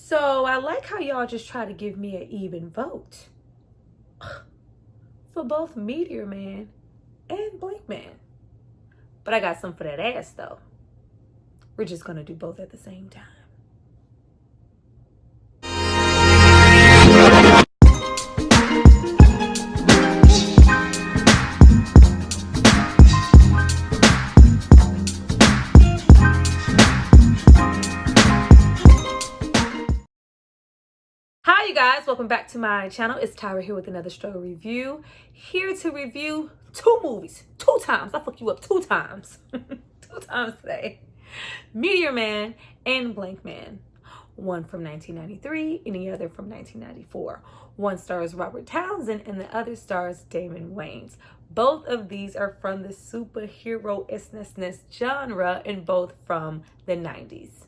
So I like how y'all just try to give me an even vote for both Meteor Man and Blankman. But I got some for that ass though. We're just gonna do both at the same time. Hi you guys, welcome back to my channel. It's Tyra here with another struggle review. Here to review two movies, 2 times. I fuck you up 2 times. 2 times today. Meteor Man and Blankman. One from 1993 and the other from 1994. One stars Robert Townsend and the other stars Damon Wayans. Both of these are from the superhero-ishness genre and both from the 90s.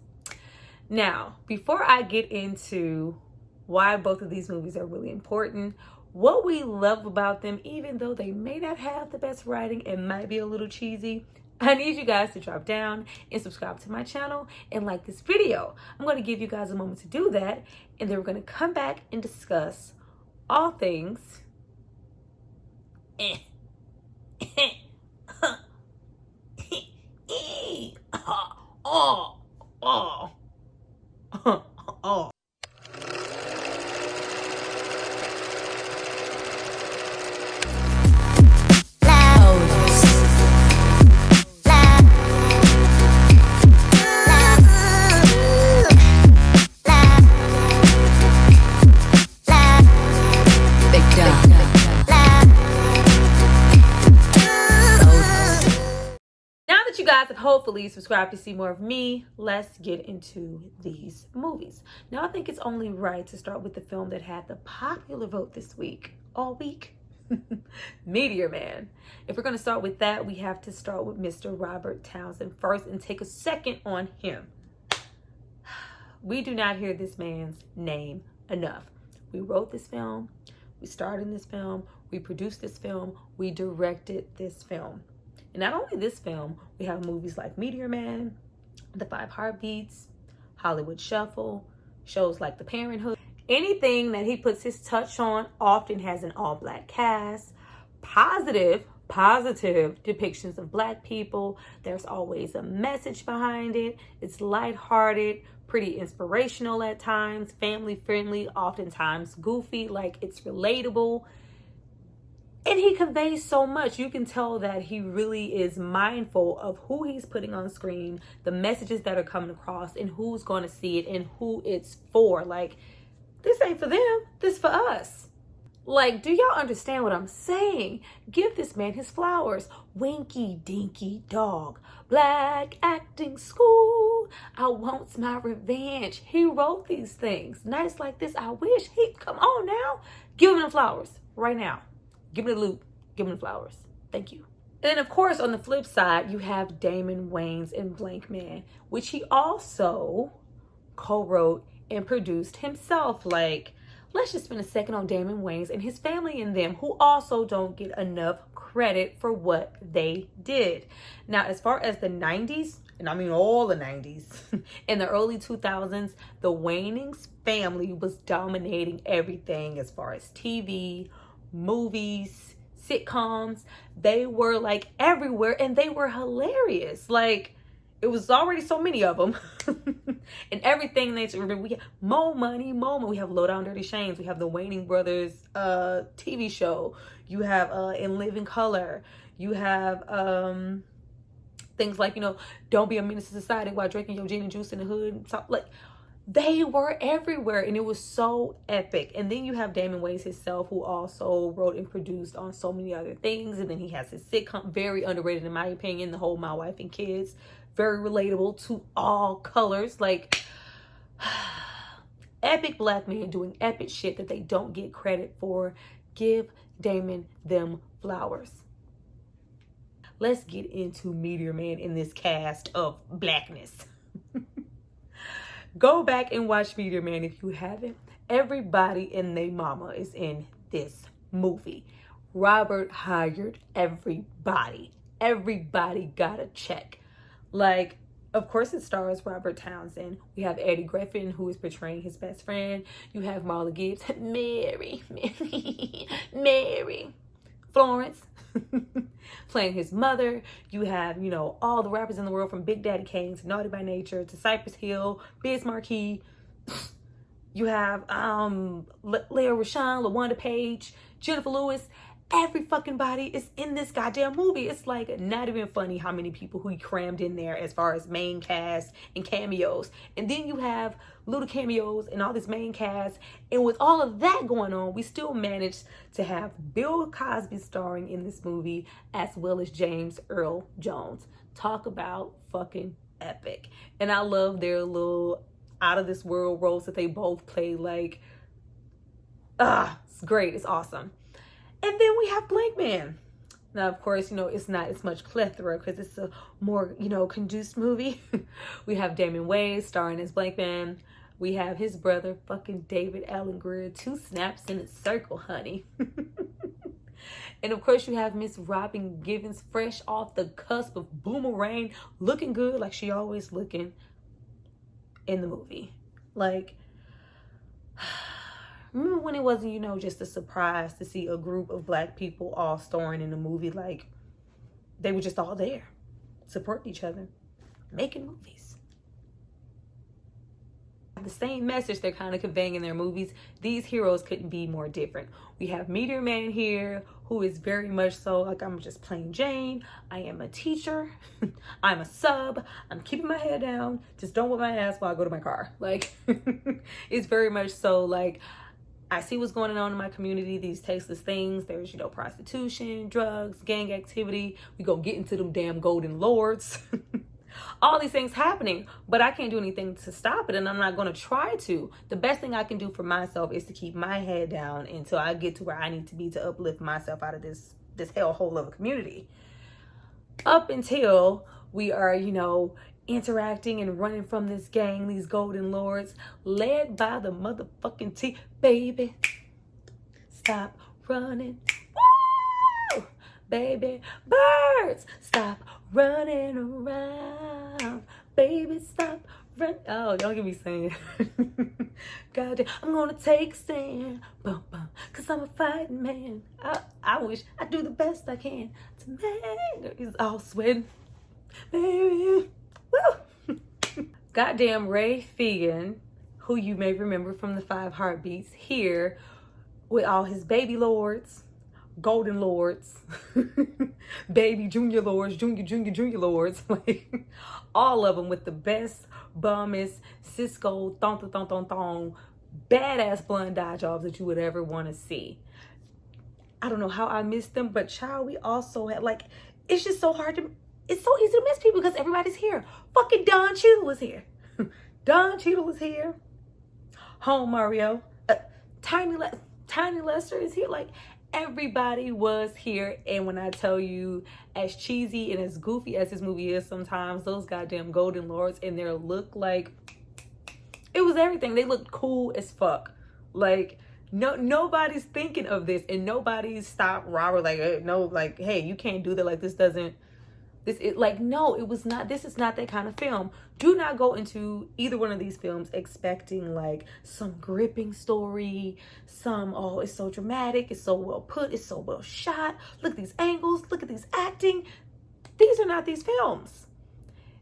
Now, before I get into why both of these movies are really important, what we love about them, even though they may not have the best writing and might be a little cheesy, I need you guys to drop down and subscribe to my channel and like this video. I'm going to give you guys a moment to do that, and then we're going to come back and discuss all things guys have hopefully subscribed to see more of me. Let's get into these movies. Now, I think it's only right to start with the film that had the popular vote this week, all week. Meteor Man. If we're going to start with that, we have to start with Mr. Robert Townsend first and take a second on him. We do not hear this man's name enough. We wrote this film, we starred in this film, we produced this film, we directed this film. And not only this film, we have movies like Meteor Man, The 5 Heartbeats, Hollywood Shuffle, shows like The Parenthood. Anything that he puts his touch on often has an all-black cast, positive depictions of black people. There's always a message behind it. It's lighthearted, pretty inspirational at times, family-friendly, oftentimes goofy, like it's relatable. And he conveys so much. You can tell that he really is mindful of who he's putting on screen, the messages that are coming across, and who's going to see it and who it's for. Like, this ain't for them, this for us. Like, do y'all understand what I'm saying? Give this man his flowers. Winky dinky dog, black acting school, I want my revenge. He wrote these things. Nights like this, I wish he, come on now. Give him the flowers right now. Give him the loot. Give him the flowers. Thank you. And then, of course, on the flip side, you have Damon Wayans and Blankman, which he also co-wrote and produced himself. Like, let's just spend a second on Damon Wayans and his family and them, who also don't get enough credit for what they did. Now, as far as the 90s, and I mean all the 90s, in the early 2000s, the Wayans family was dominating everything as far as TV, movies, sitcoms. They were like everywhere, and they were hilarious. Like, it was already so many of them. And everything they remember, we have Mo Money, we have Low Down Dirty Shames, we have the Wayans Brothers TV show, you have In Living Color, you have things like, you know, Don't Be a Menace to Society while drinking your gin and juice in the hood. So, like, they were everywhere, and it was so epic. And then you have Damon Wayans himself, who also wrote and produced on so many other things. And then he has his sitcom, very underrated in my opinion, The Whole My Wife and Kids. Very relatable to all colors. Like, epic black men doing epic shit that they don't get credit for. Give Damon them flowers. Let's get into Meteor Man in this cast of blackness. Go back and watch Meteor Man if you haven't. Everybody and their mama is in this movie. Robert hired everybody. Everybody got a check. Like, Of course, it stars Robert Townsend. We have Eddie Griffin, who is portraying his best friend. You have Marla Gibbs, Mary, Mary, Florence, playing his mother. You have, you know, all the rappers in the world, from Big Daddy Kane to Naughty by Nature to Cypress Hill, Biz Markie. You have Leah Rashawn, LaWanda Page, Jennifer Lewis. Every fucking body is in this goddamn movie. It's like not even funny how many people who he crammed in there as far as main cast and cameos. And then you have little cameos and all this main cast. And with all of that going on, we still managed to have Bill Cosby starring in this movie, as well as James Earl Jones. Talk about fucking epic. And I love their little out of this world roles that they both play. Like, it's great. It's awesome. And then we have Blankman. Now, of course, you know, it's not as much plethora because it's a more, you know, conduced movie. We have Damon Wayans starring as Blankman. We have his brother, fucking David Allen Grier. 2 snaps in a circle, honey. And of course, you have Miss Robin Givens, fresh off the cusp of Boomerang, looking good like she always looking in the movie. Like, remember when it wasn't, you know, just a surprise to see a group of Black people all starring in a movie? Like, they were just all there, supporting each other, making movies. The same message they're kind of conveying in their movies. These heroes couldn't be more different. We have Meteor Man here, who is very much so like, I'm just plain Jane. I am a teacher. I'm a sub. I'm keeping my head down. Just don't whip my ass while I go to my car. Like, it's very much so like, I see what's going on in my community, these tasteless things. There's, you know, prostitution, drugs, gang activity. We gonna get into them damn golden lords. All these things happening, but I can't do anything to stop it, and I'm not going to try to. The best thing I can do for myself is to keep my head down until I get to where I need to be to uplift myself out of this hellhole of a community. Up until we are, you know, interacting and running from this gang, these golden lords, led by the motherfucking T. Baby, stop running. Woo! Baby, birds, stop running around. Baby, stop running. Oh, don't get me singing. Goddamn, I'm gonna take a stand, bum, bum, cause I'm a fighting man. I wish I do the best I can to make. He's all sweating. Baby, woo. Goddamn Ray Fegan, who you may remember from the 5 Heartbeats, here with all his baby lords, golden lords, baby junior lords, junior lords, like all of them with the best, bummest, Cisco, thong, badass blonde dye jobs that you would ever want to see. I don't know how I missed them, but child, we also had, like, it's just so hard to, it's so easy to miss people because everybody's here. Fucking Don Cheadle was here. Don Cheadle was here. Home Mario. Tiny Lester is here. Like, everybody was here. And when I tell you, as cheesy and as goofy as this movie is sometimes, those goddamn golden lords and their look, like, it was everything. They looked cool as fuck. Like, nobody's thinking of this, and nobody stopped Robert like, no, like, hey, you can't do that. Like, this doesn't, no, it was not, this is not that kind of film. Do not go into either one of these films expecting like some gripping story, oh, it's so dramatic, it's so well put, it's so well shot, look at these angles, look at these acting. These are not these films.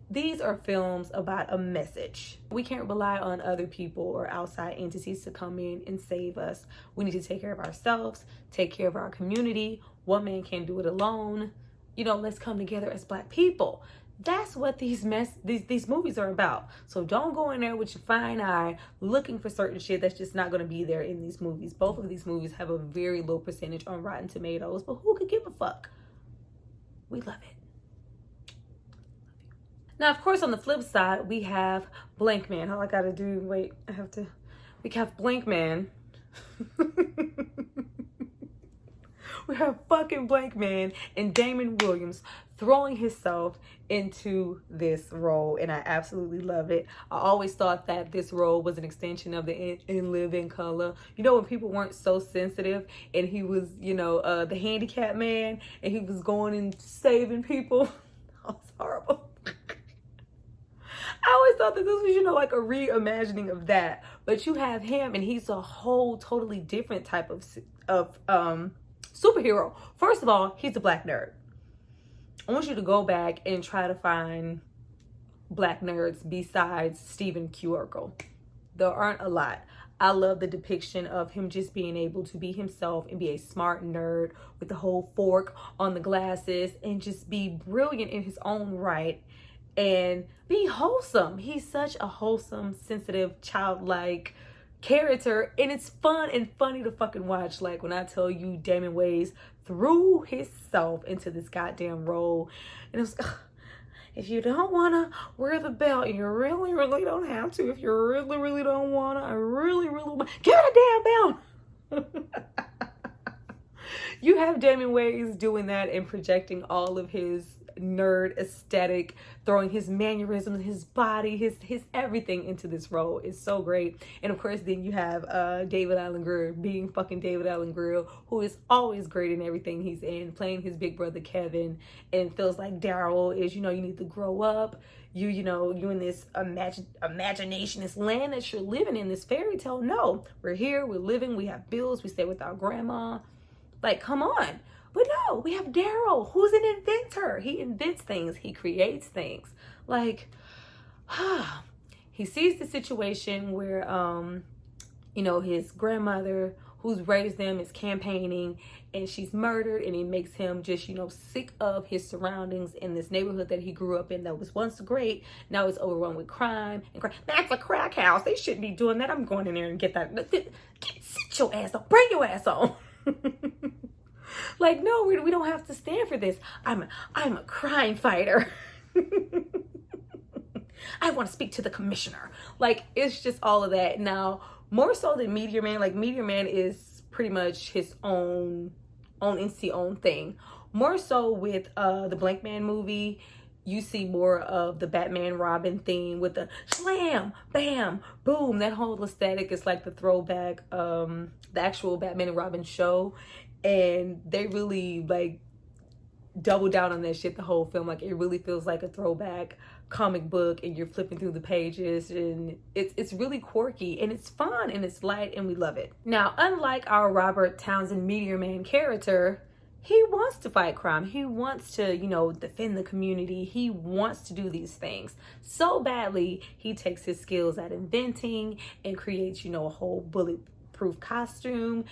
These are films about a message. We can't rely on other people or outside entities to come in and save us. We need to take care of ourselves, take care of our community. One man can't do it alone. You know, let's come together as Black people. That's what these movies are about. So don't go in there with your fine eye looking for certain shit that's just not going to be there in these movies. Both of these movies have a very low percentage on Rotten Tomatoes, but who could give a fuck? We love it. Now, of course, on the flip side, we have Blankman. All I gotta do, we have Blankman. We have fucking Blankman and Damon Wayans throwing himself into this role, and I absolutely love it. I always thought that this role was an extension of the In Live in Color. You know, when people weren't so sensitive, and he was, you know, the handicapped man, and he was going and saving people. That was horrible. I always thought that this was, you know, like a reimagining of that. But you have him, and he's a whole totally different type of superhero. First of all, he's a black nerd. I want you to go back and try to find black nerds besides Stephen Q. Urkel. There aren't a lot. I love the depiction of him just being able to be himself and be a smart nerd with the whole fork on the glasses and just be brilliant in his own right and be wholesome. He's such a wholesome, sensitive, childlike character, and it's fun and funny to fucking watch. Like when I tell you Damon Wayans threw himself into this goddamn role, and it was if you don't want to wear the belt, you really, really don't have to. If you really, really don't want to, I really, really want, give it a damn belt. You have Damon Wayans doing that and projecting all of his nerd aesthetic, throwing his mannerisms, his body, his everything into this role. It's so great. And of course, then you have David Alan Grier being fucking David Alan Grier, who is always great in everything he's in, playing his big brother Kevin, and feels like Daryl is, you know, you need to grow up. You know, you in this imagination, this land that you're living in, this fairy tale. No, we're here, we're living, we have bills, we stay with our grandma. Like, come on. But no, we have Daryl, who's an inventor. He invents things. He creates things. Like, he sees the situation where, you know, his grandmother, who's raised them, is campaigning, and she's murdered, and it makes him just, you know, sick of his surroundings in this neighborhood that he grew up in that was once great. Now it's overrun with crime. And that's a crack house. They shouldn't be doing that. I'm going in there and get that. Sit your ass on. Bring your ass on. Like, no, we don't have to stand for this. I'm a crime fighter. I want to speak to the commissioner. Like, it's just all of that. Now, more so than Meteor Man, like Meteor Man is pretty much his own entity, own thing. More so with the Blankman movie, you see more of the Batman Robin theme with the slam, bam, boom. That whole aesthetic is like the throwback, the actual Batman and Robin show. And they really like double down on that shit the whole film. Like, it really feels like a throwback comic book, and you're flipping through the pages, and it's really quirky, and it's fun, and it's light, and we love it. Now, unlike our Robert Townsend Meteor Man character, he wants to fight crime. He wants to, you know, defend the community. He wants to do these things so badly. He takes his skills at inventing and creates, you know, a whole bulletproof costume.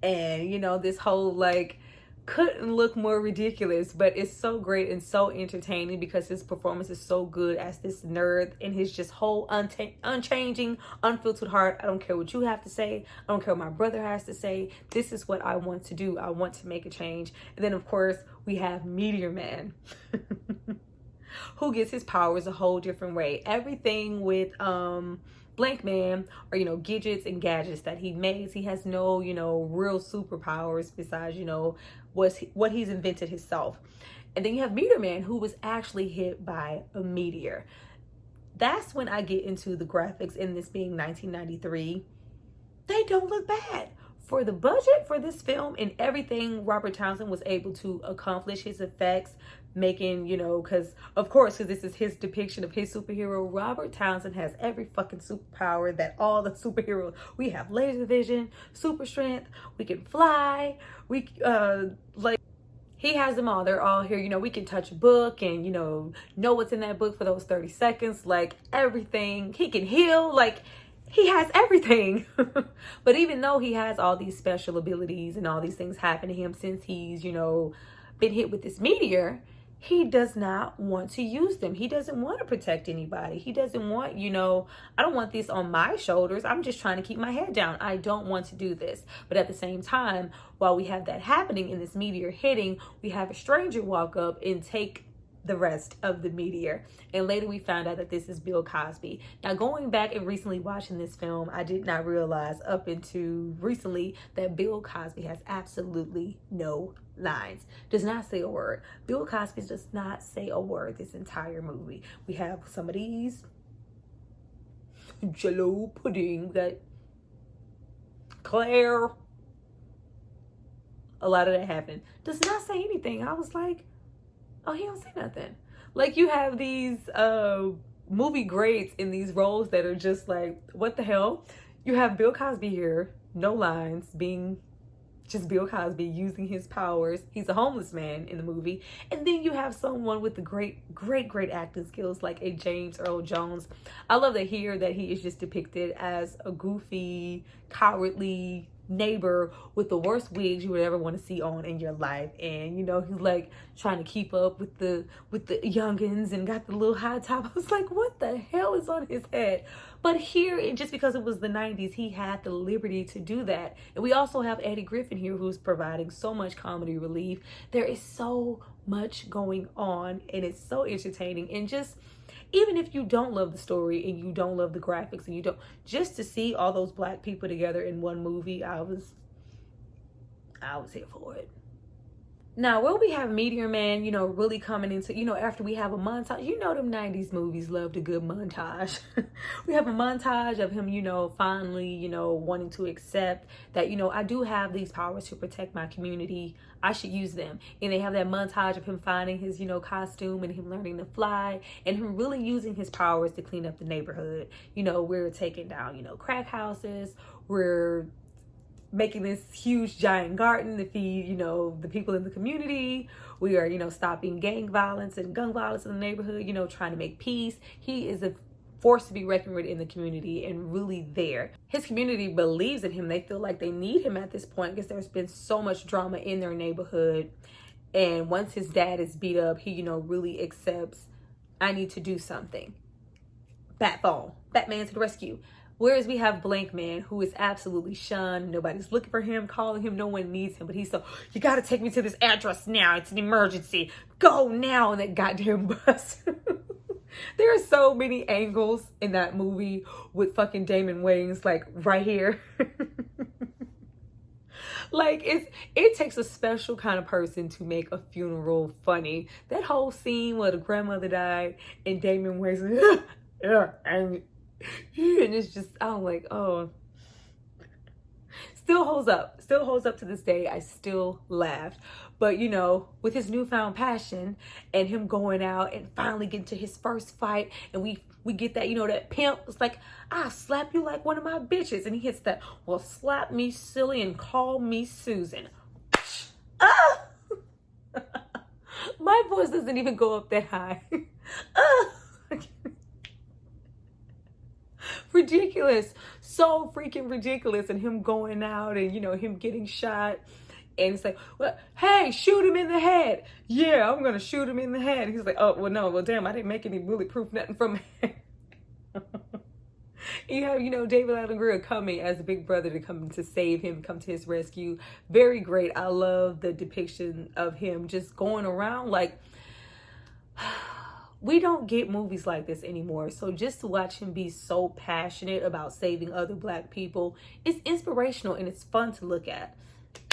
And, you know, this whole, like, couldn't look more ridiculous, but it's so great and so entertaining because his performance is so good as this nerd, and his just whole unchanging, unfiltered heart. I don't care what you have to say. I don't care what my brother has to say. This is what I want to do. I want to make a change. And then, of course, we have Meteor Man, who gets his powers a whole different way. Everything with, Blankman, or, you know, gadgets and gadgets that he makes. He has no, you know, real superpowers besides, you know, what he's invented himself. And then you have Meteor Man, who was actually hit by a meteor. That's when I get into the graphics in this being 1993. They don't look bad. For the budget for this film and everything Robert Townsend was able to accomplish, his effects, making, you know, because this is his depiction of his superhero. Robert Townsend has every fucking superpower that all the superheroes. We have laser vision, super strength, we can fly, we like, he has them all. They're all here. You know, we can touch a book and, you know what's in that book for those 30 seconds. Like, everything. He can heal. Like, he has everything. But even though he has all these special abilities and all these things happen to him since he's, you know, been hit with this meteor, he does not want to use them. He doesn't want to protect anybody. He doesn't want, you know, I don't want this on my shoulders. I'm just trying to keep my head down. I don't want to do this. But at the same time, while we have that happening and this meteor hitting, we have a stranger walk up and take the rest of the meteor. And later we found out that this is Bill Cosby. Now, going back and recently watching this film, I did not realize up into recently that Bill Cosby has absolutely no lines. Does not say a word. Bill Cosby does not say a word this entire movie. We have some of these jello pudding that Claire, a lot of that happened. Does not say anything. I was like, oh, he don't say nothing. Like, you have these movie grades in these roles that are just like, what the hell? You have Bill Cosby here, no lines, being just Bill Cosby using his powers. He's a homeless man in the movie. And then you have someone with the great acting skills like a James Earl Jones. I love that here that he is just depicted as a goofy, cowardly neighbor with the worst wigs you would ever want to see on in your life. And you know, he's like trying to keep up with the youngins and got the little high top. I was like, what the hell is on his head? But here, and just because it was the 90s, he had the liberty to do that. And we also have Eddie Griffin here, who's providing so much comedy relief. There is so much going on, and it's so entertaining. And just, even if you don't love the story and you don't love the graphics and you don't, just to see all those black people together in one movie, I was here for it. Now, will we have Meteor Man, you know, really coming into, you know, after we have a montage? You know, them 90s movies loved a good montage. We have a montage of him, you know, finally, you know, wanting to accept that, you know, I do have these powers to protect my community. I should use them. And they have that montage of him finding his, you know, costume and him learning to fly and him really using his powers to clean up the neighborhood. You know, we're taking down, you know, crack houses. We're making this huge giant garden to feed, you know, the people in the community. We are, you know, stopping gang violence and gun violence in the neighborhood, you know, trying to make peace. He is a force to be reckoned with in the community and really there. His community believes in him. They feel like they need him at this point because there's been so much drama in their neighborhood. And once his dad is beat up, he, you know, really accepts, I need to do something. Batman to the rescue. Whereas we have Blankman, who is absolutely shunned. Nobody's looking for him, calling him. No one needs him. But he's so, you got to take me to this address now. It's an emergency. Go now. And that goddamn bus. There are so many angles in that movie with fucking Damon Wayans, like right here. Like it takes a special kind of person to make a funeral funny. That whole scene where the grandmother died and Damon Wayans, and it's just, I'm like, oh, still holds up to this day. I still laughed. But you know, with his newfound passion and him going out and finally getting to his first fight, and we get that, you know, that pimp was like, I'll slap you like one of my bitches, and he hits that, well, slap me silly and call me Susan. Ah! My voice doesn't even go up that high. Ridiculous, so freaking ridiculous. And him going out and, you know, him getting shot, and it's like, well, hey, shoot him in the head. Yeah, I'm gonna shoot him in the head. He's like, oh, well, no, well, damn, I didn't make any bulletproof nothing from it. You have, you know, David Allen Grier coming as a big brother to come to save him, come to his rescue. Very great. I love the depiction of him just going around like, we don't get movies like this anymore. So just to watch him be so passionate about saving other black people, it's inspirational and it's fun to look at.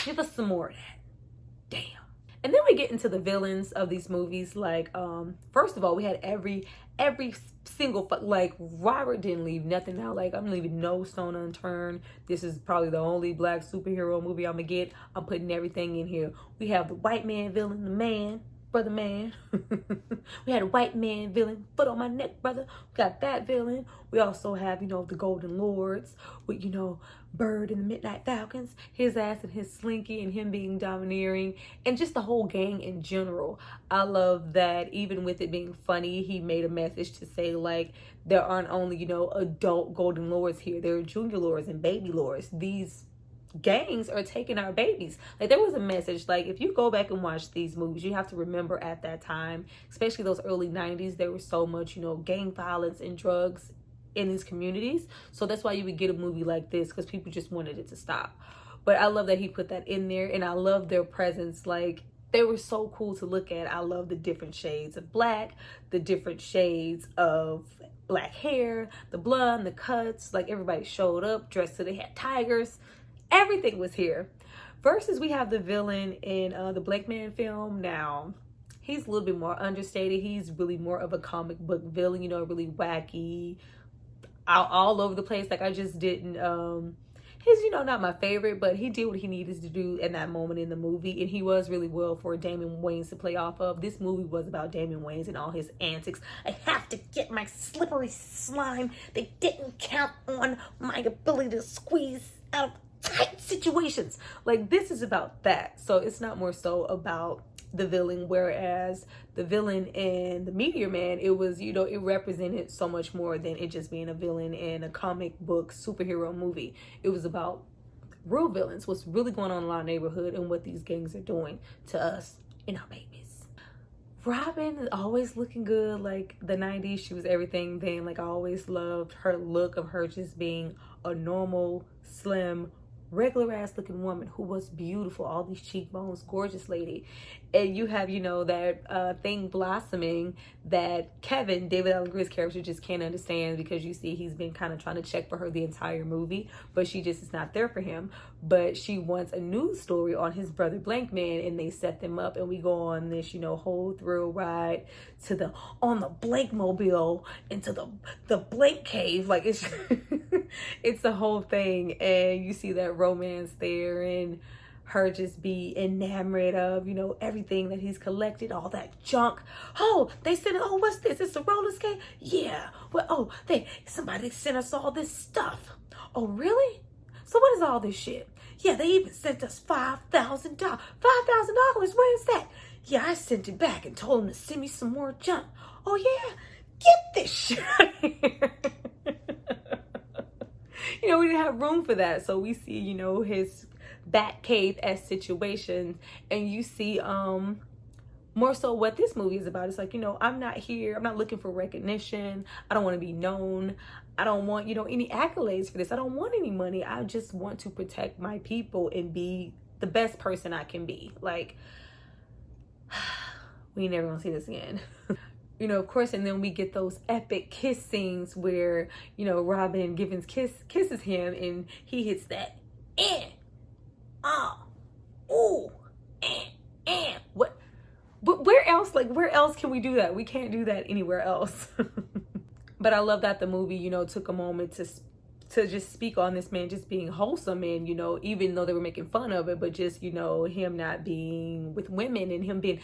Give us some more of that. Damn. And then we get into the villains of these movies. Like, first of all, we had every single, like, Robert didn't leave nothing out. Like, I'm leaving no stone unturned. This is probably the only black superhero movie I'm gonna get. I'm putting everything in here. We have the white man villain, the man, brother man. We had a white man villain, foot on my neck, brother. We got that villain. We also have, you know, the Golden Lords with, you know, Bird and the Midnight Falcons, his ass and his slinky and him being domineering, and just the whole gang in general. I love that even with it being funny, he made a message to say, like, there aren't only, you know, adult Golden Lords here. There are junior lords and baby lords. These gangs are taking our babies. Like, there was a message. Like, if you go back and watch these movies, you have to remember at that time, especially those early 90s, there was so much, you know, gang violence and drugs in these communities. So that's why you would get a movie like this, because people just wanted it to stop. But I love that he put that in there, and I love their presence. Like, they were so cool to look at. I love the different shades of black, the different shades of black hair, the blonde, the cuts. Like, everybody showed up dressed so they had tigers. Everything was here. Versus we have the villain in the Blankman film. Now, he's a little bit more understated. He's really more of a comic book villain, you know, really wacky, all over the place. Like, I just didn't, he's, not my favorite, but he did what he needed to do in that moment in the movie, and he was really well for Damon Wayans to play off of. This movie was about Damon Wayans and all his antics. I have to get my slippery slime. They didn't count on my ability to squeeze out of tight situations. Like, this is about that. So it's not more so about the villain, whereas the villain in the Meteor Man, it was, it represented so much more than it just being a villain in a comic book superhero movie. It was about real villains, what's really going on in our neighborhood, and what these gangs are doing to us and our babies. Robin is always looking good. Like, the 90s, she was everything then. Like, I always loved her look of her just being a normal, slim, regular ass looking woman who was beautiful, all these cheekbones, gorgeous lady. And you have, that thing blossoming that Kevin, David Alan Grier's character, just can't understand, because you see he's been kind of trying to check for her the entire movie, but she just is not there for him. But she wants a news story on his brother Blankman, and they set them up, and we go on this, whole thrill ride to on the Blankmobile into the Blank Cave. Like, it's it's the whole thing, and you see that romance there, and her just be enamored of, everything that he's collected, all that junk. Oh, they sent it. Oh, what's this? It's a roller skate? Yeah. Well, oh, somebody sent us all this stuff. Oh, really? So what is all this shit? Yeah, they even sent us $5,000. $5,000? Where is that? Yeah, I sent it back and told them to send me some more junk. Oh, yeah? Get this shit out of here. We didn't have room for that. So we see, his Bat Cave-esque situations, and you see more so what this movie is about. It's like, I'm not looking for recognition. I don't want to be known. I don't want, any accolades for this. I don't want any money. I just want to protect my people and be the best person I can be. Like, we never gonna see this again. Of course, and then we get those epic kiss scenes where, Robin Givens kisses him, and he hits that, what? But where else? Like, where else can we do that? We can't do that anywhere else. But I love that the movie, took a moment to just speak on this man just being wholesome, and even though they were making fun of it, but just him not being with women, and him being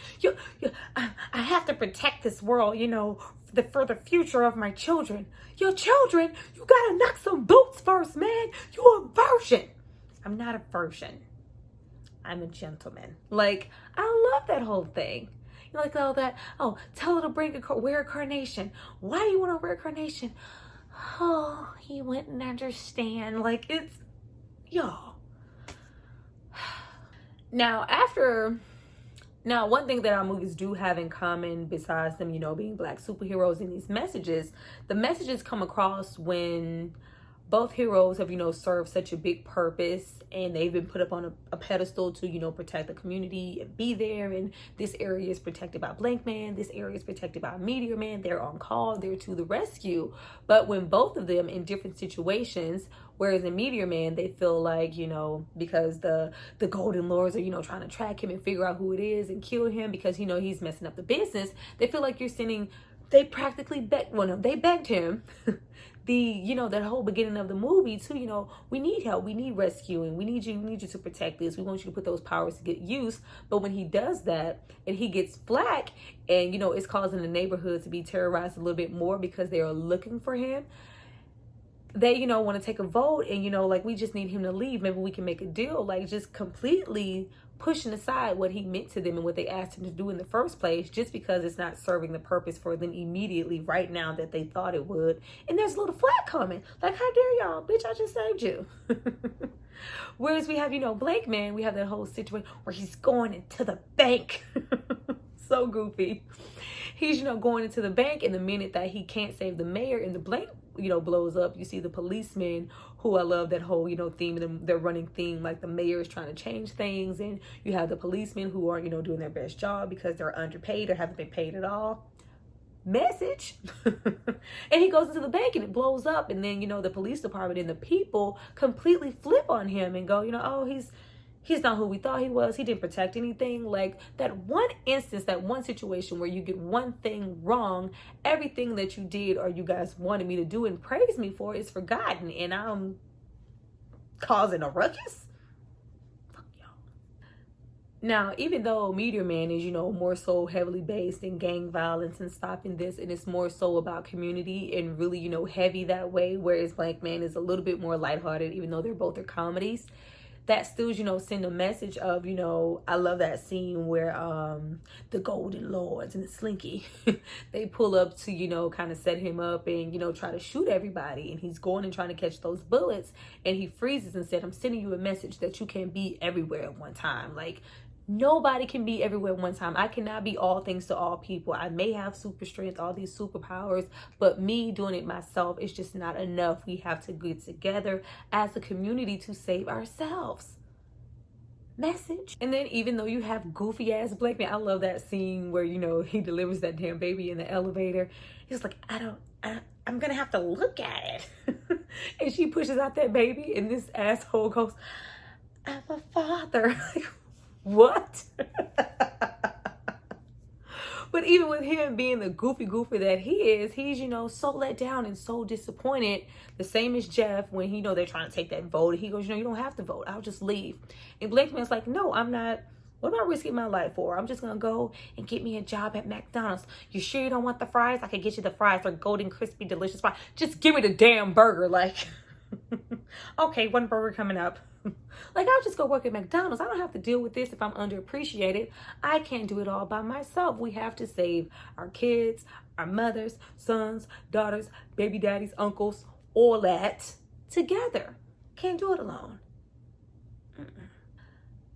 I have to protect this world, for the future of my children. Your children, you gotta knock some boots first, man. You're a virgin. I'm not a virgin. I'm a gentleman. Like, I love that whole thing. Like all that, tell her to wear a carnation. Why do you want to wear a carnation? Oh, he wouldn't understand. Like, it's, y'all. Now, one thing that our movies do have in common, besides them, being Black superheroes and these messages, the messages come across when both heroes have, served such a big purpose, and they've been put up on a pedestal to, protect the community and be there. And this area is protected by Blankman. This area is protected by Meteor Man. They're on call. They're to the rescue. But when both of them in different situations, whereas in Meteor Man, they feel like, because the Golden Lords are, trying to track him and figure out who it is and kill him because, he's messing up the business. They feel like they practically they begged him that whole beginning of the movie too, we need help, we need rescuing, we need you to protect this, we want you to put those powers to get use. But when he does that and he gets flack, and it's causing the neighborhood to be terrorized a little bit more because they are looking for him, they want to take a vote, and like, we just need him to leave, maybe we can make a deal. Like, just completely pushing aside what he meant to them and what they asked him to do in the first place, just because it's not serving the purpose for them immediately right now that they thought it would. And there's a little flag coming. Like, how dare y'all, bitch, I just saved you. Whereas we have, Blankman, we have that whole situation where he's going into the bank. So goofy. He's, going into the bank, and the minute that he can't save the mayor and the blank, blows up, you see the policemen, who I love that whole, theme, their running theme, like the mayor is trying to change things, and you have the policemen who are, doing their best job because they're underpaid or haven't been paid at all. Message. And he goes into the bank and it blows up, and then, the police department and the people completely flip on him and go, oh, he's not who we thought he was. He didn't protect anything. Like, that one instance, that one situation where you get one thing wrong, everything that you did or you guys wanted me to do and praise me for is forgotten. And causing a ruckus. Fuck y'all. Now, even though Meteor Man is, more so heavily based in gang violence and stopping this, and it's more so about community and really, heavy that way, whereas Blankman is a little bit more lighthearted, even though they're both comedies, that still, send a message of, I love that scene where the Golden Lords and the Slinky, they pull up to, kind of set him up and, try to shoot everybody. And he's going and trying to catch those bullets. And he freezes and said, I'm sending you a message that you can't be everywhere at one time. Like, nobody can be everywhere at one time. I cannot be all things to all people. I may have super strength, all these superpowers, but me doing it myself is just not enough. We have to get together as a community to save ourselves. Message. And then even though you have goofy ass Blankman, I love that scene where, he delivers that damn baby in the elevator. He's like, I'm gonna have to look at it. And she pushes out that baby and this asshole goes, I'm a father. What? But even with him being the goofy that he is, he's, so let down and so disappointed. The same as Jeff when they're trying to take that vote. He goes, you don't have to vote. I'll just leave. And Blankman's like, no, I'm not. What am I risking my life for? I'm just going to go and get me a job at McDonald's. You sure you don't want the fries? I could get you the fries. They're golden, crispy, delicious fries. Just give me the damn burger. Like, okay, one burger coming up. Like, I'll just go work at McDonald's. I don't have to deal with this if I'm underappreciated. I can't do it all by myself. We have to save our kids, our mothers, sons, daughters, baby daddies, uncles, all that together. Can't do it alone.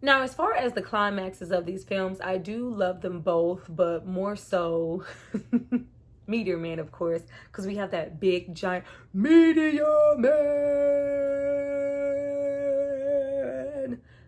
Now, as far as the climaxes of these films, I do love them both, but more so Meteor Man, of course, because we have that big, giant Meteor Man.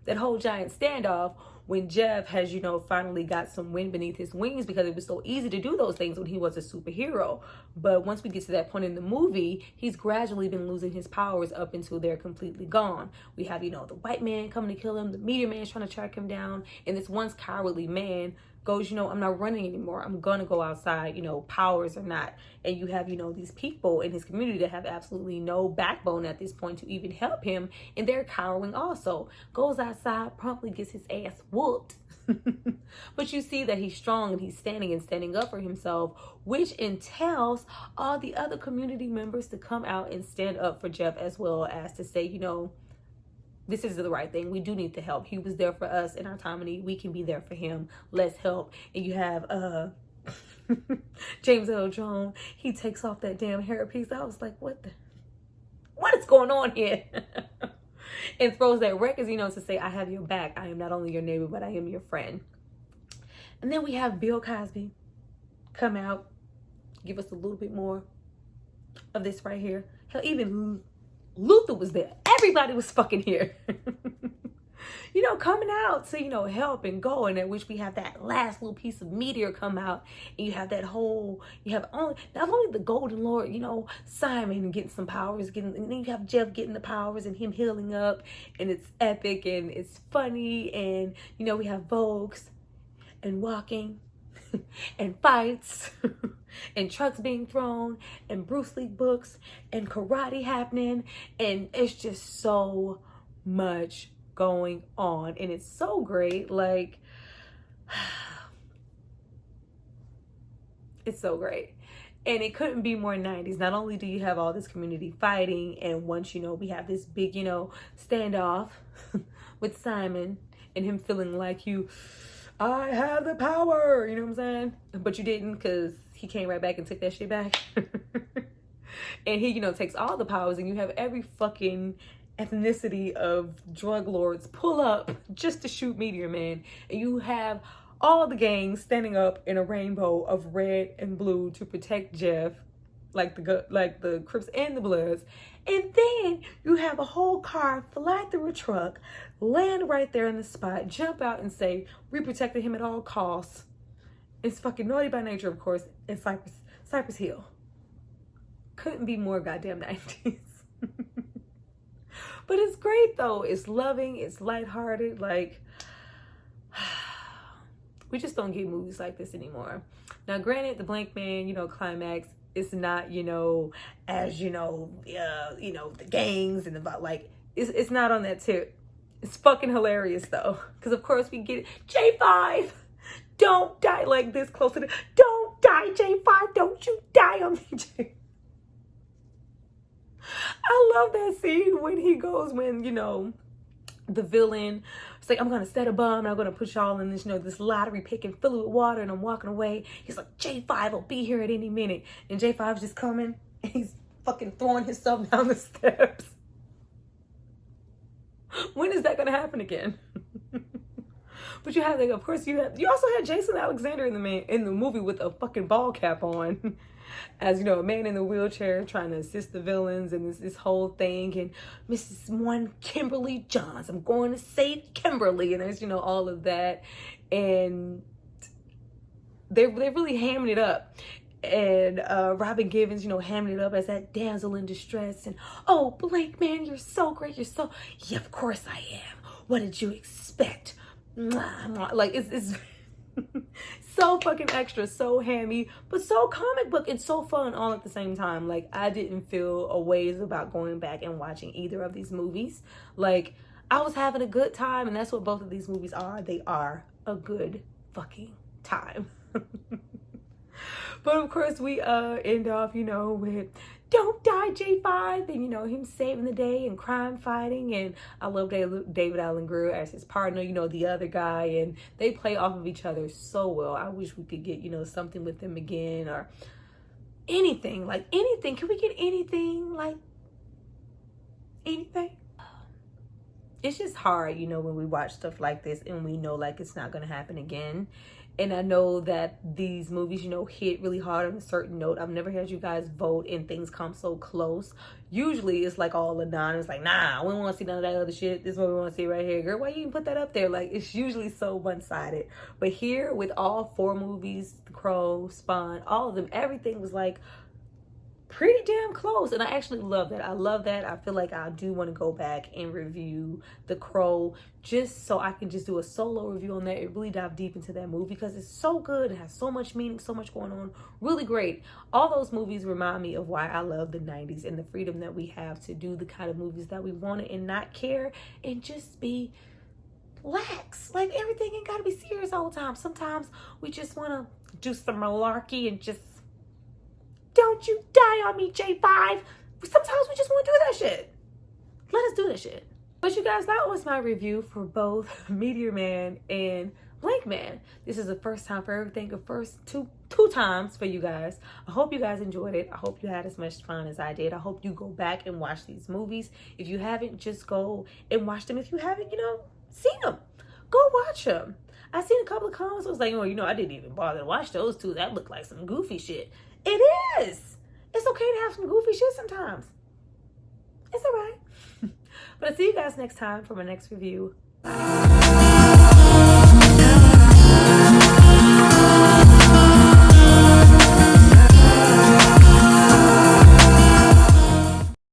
That whole giant standoff when Jeff has, finally got some wind beneath his wings, because it was so easy to do those things when he was a superhero. But once we get to that point in the movie, he's gradually been losing his powers up until they're completely gone. We have, the white man coming to kill him, the Meteor Man trying to track him down, and this once cowardly man goes, I'm not running anymore. I'm gonna go outside, powers or not. And you have, these people in his community that have absolutely no backbone at this point to even help him, and they're cowering also. Goes outside, promptly gets his ass whooped. But you see that he's strong and he's standing up for himself, which entails all the other community members to come out and stand up for Jeff, as well as to say, this is the right thing. We do need to help. He was there for us in our time of need. We can be there for him. Let's help. And you have James Earl Jones. He takes off that damn hairpiece. I was like, what is going on here? And throws that record, to say, I have your back. I am not only your neighbor, but I am your friend. And then we have Bill Cosby come out, give us a little bit more of this right here. Hell, even Luther was there. Everybody was fucking here. Coming out to, help and go. And at which we have that last little piece of meteor come out. And you have that whole, not only the Golden Lord, Simon getting some powers, and then you have Jeff getting the powers and him healing up. And it's epic and it's funny. And, we have Vogues and walking and fights and trucks being thrown and Bruce Lee books and karate happening. And it's just so much going on, and it's so great. Like, it's so great, and it couldn't be more 90s. Not only do you have all this community fighting, and once we have this big standoff with Simon and him feeling like I have the power, you know what I'm saying? But you didn't, because he came right back and took that shit back. And he takes all the powers, and you have every fucking ethnicity of drug lords pull up just to shoot Meteor Man, and you have all the gangs standing up in a rainbow of red and blue to protect Jeff, like the Crips and the Bloods. And then you have a whole car fly through a truck, land right there in the spot, jump out and say, we protected him at all costs. It's fucking Naughty by Nature, of course, and Cypress Hill. Couldn't be more goddamn 90s. But it's great though. It's loving. It's lighthearted. Like, we just don't get movies like this anymore. Now, granted, the Blankman, climax is not, as the gangs and the like. it's not on that tip. It's fucking hilarious though, because of course we get it. J5, don't die like this close to the. Don't die, J5. Don't you die on me, J. I love that scene when he goes, when, you know, the villain, it's like, I'm gonna set a bomb and I'm gonna put y'all in this, you know, this lottery pick and fill it with water, and I'm walking away. He's like, J5 will be here at any minute, and J5's just coming and he's fucking throwing himself down the steps. When is that gonna happen again? But you have, like, of course you also had Jason Alexander in the movie with a fucking ball cap on, as, you know, a man in the wheelchair trying to assist the villains, and this whole thing, and Mrs. One Kimberly Johns, I'm going to save Kimberly, and there's, you know, all of that, and they're really hamming it up. And Robin Givens, you know, hamming it up as that damsel in distress, and, oh, Blankman, you're so great, you're so, yeah, of course I am. What did you expect? Like, it's so fucking extra, so hammy, but so comic book and so fun all at the same time. Like, I didn't feel a ways about going back and watching either of these movies. Like, I was having a good time, and that's what both of these movies are. They are a good fucking time. But of course we end off, you know, with don't die, J5, and, you know, him saving the day and crime fighting. And I love David Allen Grier as his partner, you know, the other guy, and they play off of each other so well. I wish we could get, you know, something with them again, or anything, like anything. Can we get anything, like anything? It's just hard, you know, when we watch stuff like this and we know, like, it's not going to happen again. And I know that these movies, you know, hit really hard on a certain note. I've never had you guys vote and things come so close. Usually it's like all anonymous, like, nah, we don't want to see none of that other shit. This is what we want to see right here. Girl, why you even put that up there? Like, it's usually so one-sided. But here, with all 4 movies, The Crow, Spawn, all of them, everything was like pretty damn close, and I actually love that. I love that. I feel like I do want to go back and review The Crow, just so I can just do a solo review on that and really dive deep into that movie, because it's so good. It has so much meaning, so much going on. Really great. All those movies remind me of why I love the 90s and the freedom that we have to do the kind of movies that we want to and not care and just be lax. Like, everything ain't gotta be serious all the time. Sometimes we just want to do some malarkey and just, don't you die on me, J5. Sometimes we just want to do that shit. Let us do that shit. But you guys, that was my review for both Meteor Man and Blankman. This is the first time for everything, the first two times for you guys. I hope you guys enjoyed it. I hope you had as much fun as I did. I hope you go back and watch these movies. If you haven't, just go and watch them. If you haven't, you know, seen them, go watch them. I seen a couple of comments. I was like, oh, you know, I didn't even bother to watch those two. That looked like some goofy shit. It is. It's okay to have some goofy shit sometimes. It's all right. But I'll see you guys next time for my next review. Bye.